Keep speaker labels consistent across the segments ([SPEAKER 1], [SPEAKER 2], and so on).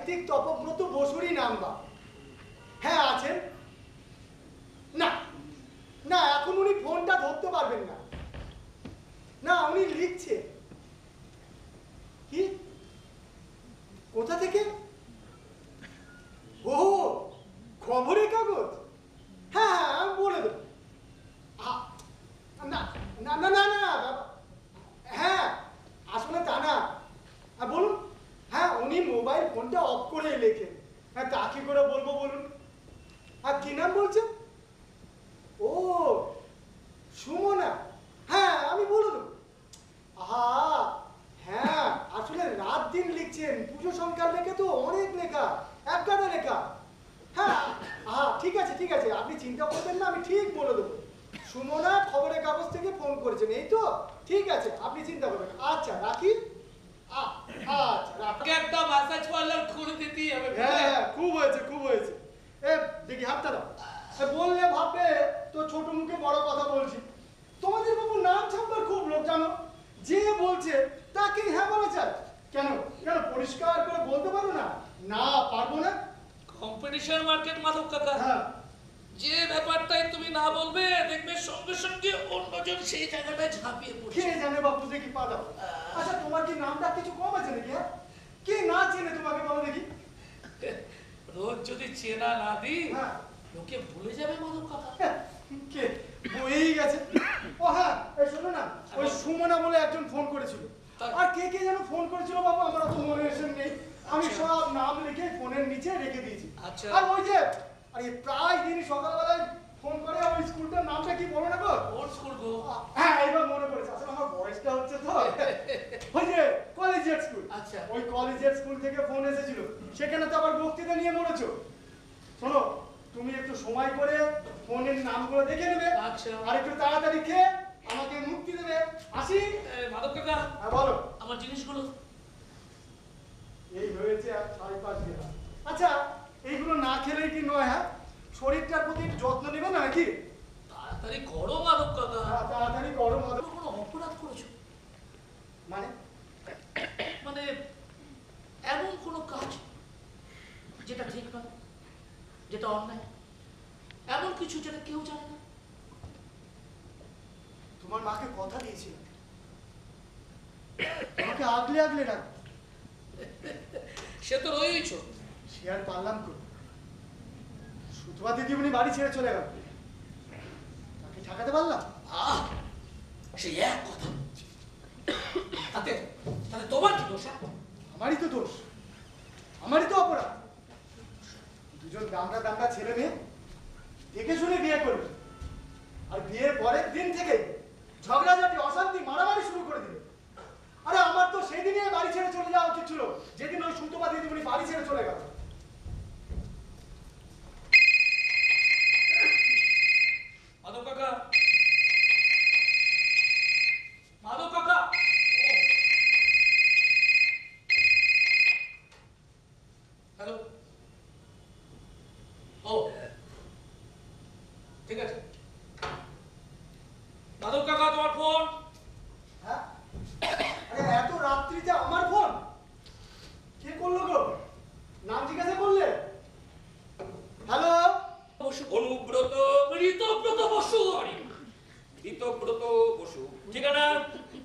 [SPEAKER 1] সাহিত্যিক তপব্রত বসুরই নাম্বার। হ্যাঁ আছেন। না না, এখন উনি ফোনটা ধরতে পারবেন না। না, উনি লিখছেন। কি? কোথা থেকে? ও, খবরের কাগজ। হ্যাঁ হ্যাঁ, আমি বলে দেবো। না না না না না, হ্যাঁ আসলে তা না। বলুন। হ্যাঁ, উনি মোবাইল ফোনটা অফ করে লেখেন। হ্যাঁ, তা কি করে বলবো বলুন? আর কি নাম বলছেন? ও, সুমনা। হ্যাঁ, আমি বলে দেবো। হ্যাঁ, আসলে রাত দিন লিখছেন, পুজো সংখ্যার লেখে তো অনেক লেখা, এক গাদা লেখা। হ্যাঁ ঠিক আছে ঠিক আছে, আপনি চিন্তা করবেন না, আমি ঠিক বলে দেবো। সুমনা খবরের কাগজ থেকে ফোন করেছেন, এই তো? ঠিক আছে, আপনি চিন্তা করবেন। আচ্ছা রাখি। আচ্ছা রাখি।
[SPEAKER 2] একটা ম্যাসাজ পার্লার খুলে দিতেই হবে।
[SPEAKER 1] হ্যাঁ, খুব হয়েছে খুব হয়েছে। এ দেখি হাতটা দাও। বললে ভাববে তো ছোট মুখে বড় কথা বলছি। তোমাদের বাবু নাম ছাপবার খুব লোক জানো, যে বলছে তাকে হ্যাঁ বলা চায়। কেন কেন পরিষ্কার করে বলতে পারো না? না পারবো না।
[SPEAKER 2] কম্পিটিশন মার্কেট মাধব কাকা।
[SPEAKER 1] হ্যাঁ,
[SPEAKER 2] যে ব্যাপারটাই তুমি না বলবে, দেখবে সঙ্গে সঙ্গে অন্যজন সেই জায়গাটায় ঝাঁপিয়ে
[SPEAKER 1] কে
[SPEAKER 2] পড়ছে।
[SPEAKER 1] জানে বাবু, দেখি পা দাও। আচ্ছা, তোমার কি নামটা কিছু কম আছে নাকি? কে না চেনে তোমাকে বলো দেখি?
[SPEAKER 2] রোজ যদি চেনা না দিই,
[SPEAKER 1] হ্যাঁ,
[SPEAKER 2] লোকে ভুলে যাবে মাধব কাকা।
[SPEAKER 1] কে বইই গেছে। ও হ্যাঁ, এই শোনো না, ওই সুমনা বলে একজন ফোন করেছিল। আর কে কে যেন ফোন করেছিল বাবু, আমার তো মনে এসে নেই। আমি সব নাম লিখে ফোনের নিচে রেখে দিয়েছি।
[SPEAKER 2] আচ্ছা।
[SPEAKER 1] আর ওই যে আরে প্রায় দিন সকালবেলায় ফোন করে, ওই স্কুলটার নামটা কি বলো না গো?
[SPEAKER 2] ওর স্কুল গো।
[SPEAKER 1] হ্যাঁ, এবার মনে পড়েছে। আসলে আমার বয়সটা হচ্ছে তো। ওই যে কলেজিয়েট স্কুল।
[SPEAKER 2] আচ্ছা।
[SPEAKER 1] ওই কলেজিয়েট স্কুল থেকে ফোন এসেছিল, সেখানে তো আবার বক্তৃতা নিয়ে মরেছো। শোনো, তুমি একটু সময় করে ফোনের নামগুলো দেখে নেবে।
[SPEAKER 2] আচ্ছা।
[SPEAKER 1] আর একটু তাড়াতাড়ি খেয়ে আমাকে মুক্তি দেবে। আসি।
[SPEAKER 2] মাধব কাকা,
[SPEAKER 1] বলো।
[SPEAKER 2] আমার জিনিসগুলো।
[SPEAKER 1] এই হয়েছে আর 4-5 দিন। আচ্ছা, এইগুলো না খেলেই কি নয়? হ্যাঁ, শরীরটার প্রতি একটু যত্ন নেবে না নাকি?
[SPEAKER 2] তাড়াতাড়ি করো মাধব কাকা।
[SPEAKER 1] তাড়াতাড়ি গরম হবে।
[SPEAKER 2] কোনো অপরাধ করেছো?
[SPEAKER 1] মানে
[SPEAKER 2] মানে এমন কোনো কাজ যেটা ঠিক নয়, যেটা অন্যায়, এমন কিছু যেটা কেউ জানে না?
[SPEAKER 1] তোমার মাকে কথা দিয়েছিলাম, আমাকে আগলে আগলে রাখবে।
[SPEAKER 2] সে তো রয়েইছ।
[SPEAKER 1] সে আর পারলাম করি। সুতপা দিদিমণি বাড়ি ছেড়ে চলে গেল, তাকে ঠেকাতে পারলাম?
[SPEAKER 2] সে এক কথা। তাতে তাতে তোমার কি দোষ?
[SPEAKER 1] আমারই তো দোষ, আমারই তো অপরাধ। দুজন দামড়া দামড়া ছেলে মেয়ে দেখে শুনে বিয়ে করবে, আর বিয়ের পরের দিন থেকে ঝগড়াঝাটি, অশান্তি, মারামারি শুরু করে দিলে। আরে আমার তো সেদিনই বাড়ি ছেড়ে চলে যাওয়া উচিত ছিল, যেদিন ওই সুতপা দিদিমণি বাড়ি ছেড়ে চলে গেল।
[SPEAKER 2] মাধব কাকা, মাধব কাকা। হ্যালো। ও ঠিক আছে। মাধব কাকা, তোমার ফোন।
[SPEAKER 1] হ্যাঁ, আরে এত রাত্রিতে আমার ফোন কে করলো গো? নাম জিজ্ঞাসা করলে? হ্যালো,
[SPEAKER 2] বসু। অনুব্রত ঋতব্রত বসু। ঋতব্রত বসু। ঠিকানা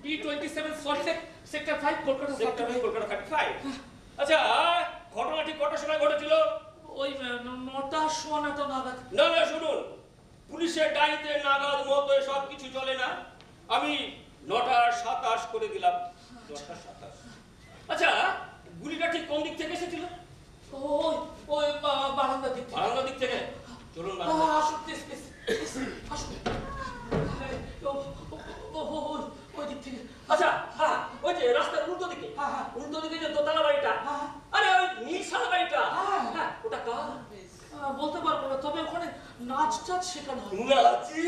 [SPEAKER 2] P27 Salt Lake sector 5 Kolkata. Sector 5 Kolkata 5। আচ্ছা, ঘটনা ঠিক কটার সময় ঘটেছিল? ওই 9টার সময় তো নাগাদ। না না, শুনুন, পুলিশের ডায়েরিতে নাগাদ মতো সব কিছু চলে না। আমি 9:27 করে দিলাম। 9:27। আচ্ছা, গুলিটা ঠিক কোন দিক থেকে এসেছিল? ওই ওই বারান্দা দিক থেকে। বারান্দা দিক থেকে? চলুন বারান্দা। আসুন প্লিজ প্লিজ আসুন। ওই দিক থেকে। আচ্ছা, হ্যাঁ, ওই যে রাস্তার উল্টো দিকে। উল্টো দিকে যে দোতলা বাড়িটা, আরে ওই নীলসাদা বাড়িটা, হ্যাঁ, ওটা কার? বলতে পারবো না, তবে ওখানে নাচ টাচ শেখানো হয়। নাচি?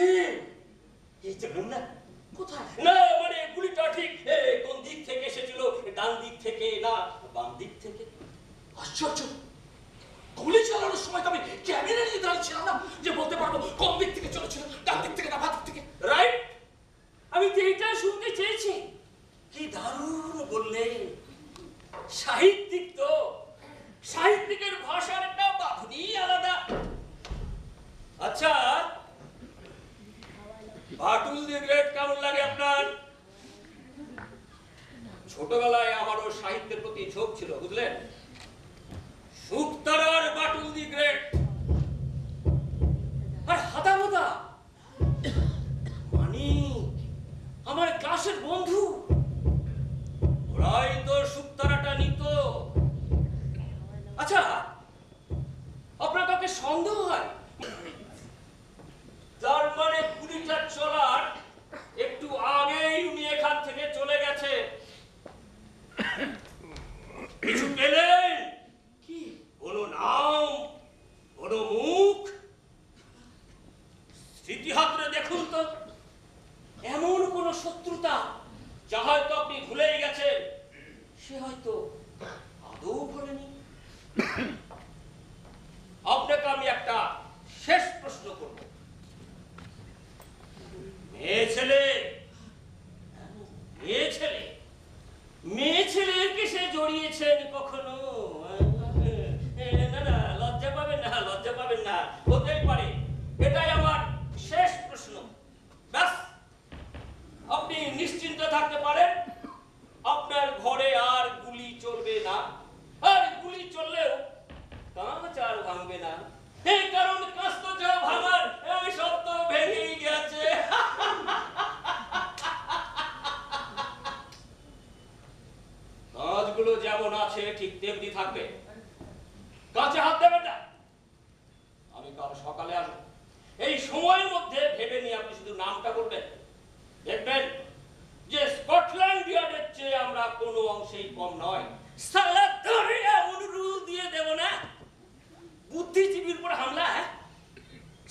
[SPEAKER 2] এই চলুন না। কোথায়? না মানে গুলিটা ঠিক কোন দিক থেকে এসেছিল? ডান দিক থেকে না বাম দিক থেকে? আশ্চর্য, গুলি চালানোর সময় তো আমি ক্যামেরা নিয়ে দাঁড়িয়েছিলাম না যে বলতে পারবো কোন দিক থেকে চলেছিল, ডান দিক থেকে না বাম দিক থেকে। রাইট, আমি তো এইটা শুনতে চেয়েছি। কি দারুণ বললেন, সাহিত্যিক তো, সাহিত্যিকের ভাষার একটা বাঁধনি আলাদা। আচ্ছা, বাটুল দি গ্রেট কেমন লাগে আপনার? ছোটবেলায় আমারও সাহিত্যের প্রতি ঝোঁক ছিল, বুঝলেন? শুকতারার বাটুল দি গ্রেট আর হাদামদা মানিক আমার ক্লাসের বন্ধু, ওরাই তো শুকতারাটা নিত। আচ্ছা, আপনার কাউকে সন্দেহ হয়? তার মানে পুরীটা চলার একটু আগেই উনি এখান থেকে চলে গেছে। কিছু পেলেন কি? কোনো নাম, কোনো মুখ? স্মৃতিহাত্রে দেখুন তো, এমন কোন শত্রুতা যা হয়তো আপনি ভুলেই গেছেন, সে হয়তো আদৌ ভোলেনি। আপনাকে আমি একটা শেষ প্রশ্ন করব। মেয়ে ছেলে মেয়ে ছেলেকে সে জড়িয়েছেন কখনো? না না, লজ্জা পাবেন না, লজ্জা পাবেন না, হতেই পারে। এটাই আমার শেষ প্রশ্ন। ব্যাস, আপনি নিশ্চিন্ত থাকতে পারেন, আপনার ঘরে আর গুলি চলবে না। আর গুলি চললেও কাঁচ আর ভাঙবে না, এই কারণ কাঁচ তো যা ভাঙার এই সব তো ভেঙেই গেছে। কাঁচগুলো যেমন আছে ঠিক তেমনি থাকবে, কাঁচে হাত দেবেন না। আমি কাল সকালে আসবো, এই সময়ের মধ্যে ভেবে নিয়ে আপনি শুধু নামটা বলবেন, দেখবেন যে স্কটল্যান্ড ইয়ার্ডের চেয়ে আমরা কোনো অংশেই কম নয়। সালা ধরে এমন রুল দিয়ে দেব না, বুদ্ধিজীবীর উপর হামলা,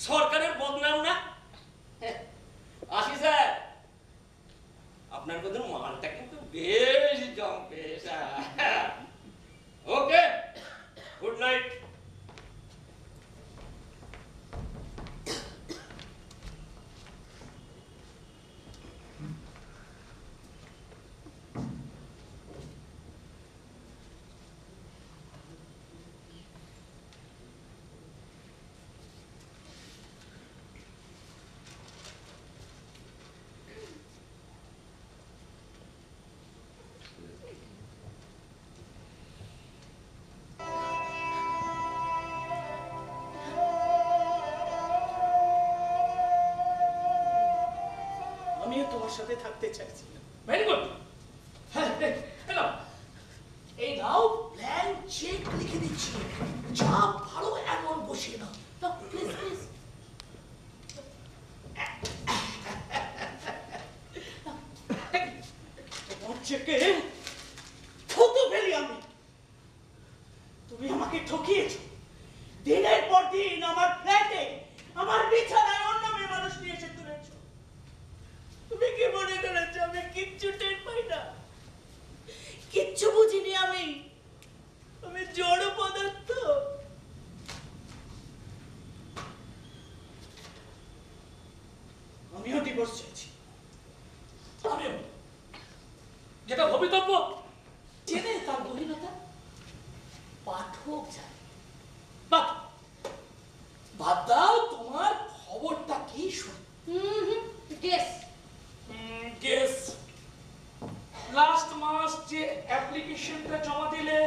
[SPEAKER 2] সরকারের বদনাম না। আসি স্যার, আপনার কথা মালটা কিন্তু বেশ জমবে। ওকে, গুড নাইট।
[SPEAKER 3] আমিও তোমার সাথে থাকতে চাইছি।
[SPEAKER 2] Very good. হ্যালো,
[SPEAKER 3] এই নাও ব্ল্যাঙ্ক চেক লিখে দিচ্ছি, যা ভালো অ্যামাউন্ট বসিয়ে দাও। Please please. তোমার চেকে থুতু ফেলি আমি। তুমি আমাকে ঠকিয়েছো। দিনের পর দিন আমার ফ্ল্যাটে, আমার বিছানায় অন্য মেয়ে মানুষ নিয়ে এসে তুলেছো। তুমি কি মনে করেছো আমি কিচ্ছু টের পাই না? কিচ্ছু বুঝিনি আমি। আমি জড় পদার্থ। আমিও ডিভোর্স চাইছি। আমিও।
[SPEAKER 2] যেটা ভবিতব্য
[SPEAKER 3] জেনে তার গভীরতা পাঠক জানে। বাদ দাও, তোমার খবরটা কি শুনি?
[SPEAKER 2] গেস, লাস্ট মাস যে অ্যাপ্লিকেশনটা জমা দিলে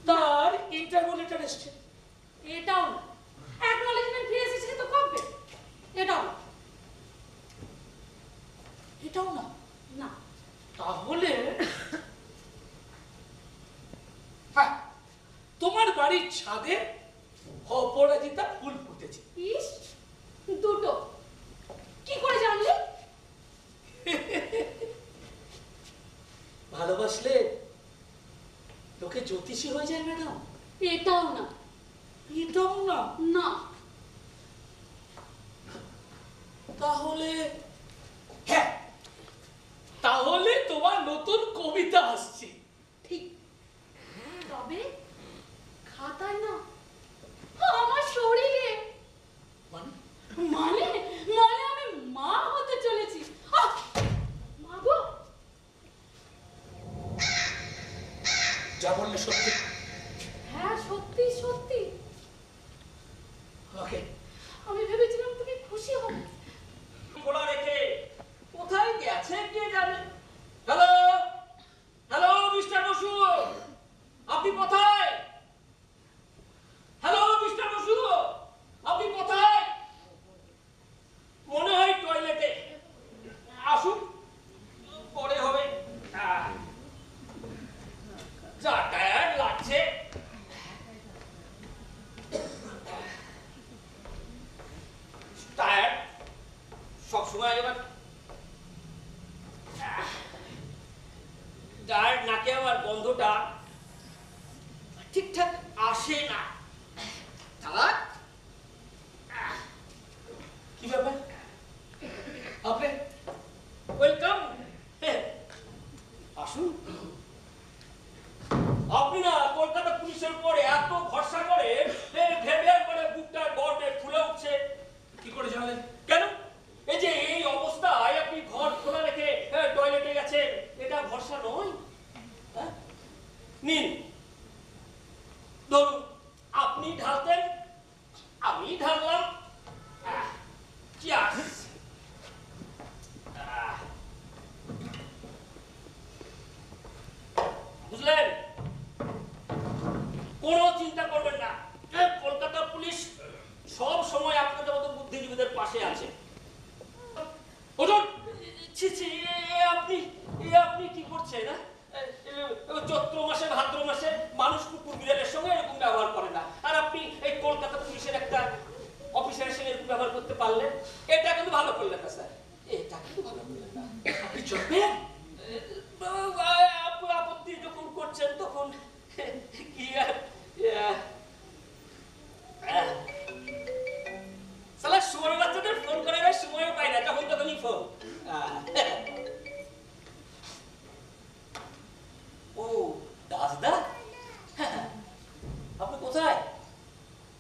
[SPEAKER 2] তার ইন্টারভিউ লেটার এসেছে।
[SPEAKER 4] এটাও না, অ্যাকনলেজমেন্ট ফি এসেছে তো কবে? এটাও না।
[SPEAKER 3] এটাও না।
[SPEAKER 4] না,
[SPEAKER 2] তাহলে হ্যাঁ, তোমার বাড়ির ছাদে অপরাজিতা ফুল ফুটেছে।
[SPEAKER 4] ইস, দুটো। কি করে জানলে?
[SPEAKER 3] ভালোবাসলে লোকে জ্যোতিষী হয়ে যায় ম্যাডাম।
[SPEAKER 4] এটাও না।
[SPEAKER 3] এটাও না।
[SPEAKER 4] না।
[SPEAKER 3] তাহলে
[SPEAKER 2] হ্যাঁ, তাহলে তোমার নতুন কবিতা আসছে।
[SPEAKER 4] ঠিক। তবে খাতায় না, আমার শরীরে।
[SPEAKER 3] মানে
[SPEAKER 4] মানে মানে আমি মা হতে চলেছি। মা গো।
[SPEAKER 3] যা বললে সত্যি?
[SPEAKER 4] হ্যাঁ সত্যি সত্যি।
[SPEAKER 3] ওকে
[SPEAKER 4] আমি ভেবেছিলাম তুমি খুশি হবে।
[SPEAKER 2] খোলা রেখে কোথায় গেছে কে জানে। হ্যালো হ্যালো মিস্টার বসু, আপনি কোথায়? হ্যালো মিস্টার বসু, আপনি কোথায়? মনে হয় টয়লেটে। আসুন, পরে হবে। যা টায়ার্ড লাগছে। টায়ার্ড সবসময় এবার টায়ার্ড নাকে আমার গন্ধটা ঠিকঠাক আসে না। তাহলে কি ব্যাপার? আপনি ওয়েলকাম, আসুন। আপনি না কলকাতা পুলিশের উপরে এত ভরসা করে ভেবে একবারে বুকটা গর্বে ফুলে উঠছে। কি করে জানলেন? কেন এই যে এই অবস্থায় আপনি ঘর খোলা রেখে টয়লেটে গেছেন, এটা ভরসা নয়? হ্যাঁ? নিন ধরুন, আপনি ঢালতেন, আমি ঢাললাম। চিয়ার্স। বুঝলেন? কোনো চিন্তা করবেন না, কলকাতা পুলিশ সব সময় আপনাদের মতো বুদ্ধিজীবীদের পাশে আছে। ওজন ছি ছি, আপনি কি করছেন? চৈত্র মাসে ভাদ্র মাসে মানুষ কুকুর বিড়ালের সঙ্গে এরকম ব্যবহার করে না, আর আপনি এই কলকাতা পুলিশের একটা অফিসারের সঙ্গে এরকম ব্যবহার করতে পারলেন। এটা কিন্তু ভালো করলেন না স্যার, এটা কিন্তু ভালো করলেন না। আপনি চলবেন, আপত্তি যখন করছেন তখন কি আর সালা শুয়োর বাচ্চাদের ফোন করে সময়ও পাই না, যখন তখনই ফোন। ও দাসদা, আপনি কোথায়?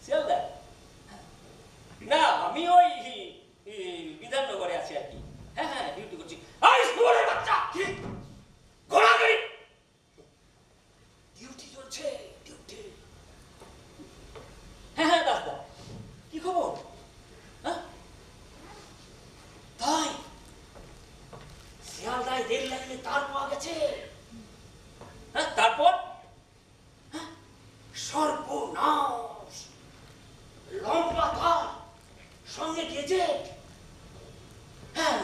[SPEAKER 2] শিয়ালদা? না, আমি ওই বিধাননগরে আছি আর কি। হ্যাঁ হ্যাঁ, ডিউটি করছি। আই শুয়োরের বাচ্চা, কি ঘোড়াগাড়ি ডিউটি চলছে, ডিউটি। হ্যাঁ হ্যাঁ দাসদা, কি খবর? হ্যাঁ তাই শিয়ালদায় রেল লাইনে তার পাওয়া গেছে। হ্যাঁ তারপর? সর্বনাশ, লম্বা তার, সঙ্গে গেজেট। হ্যাঁ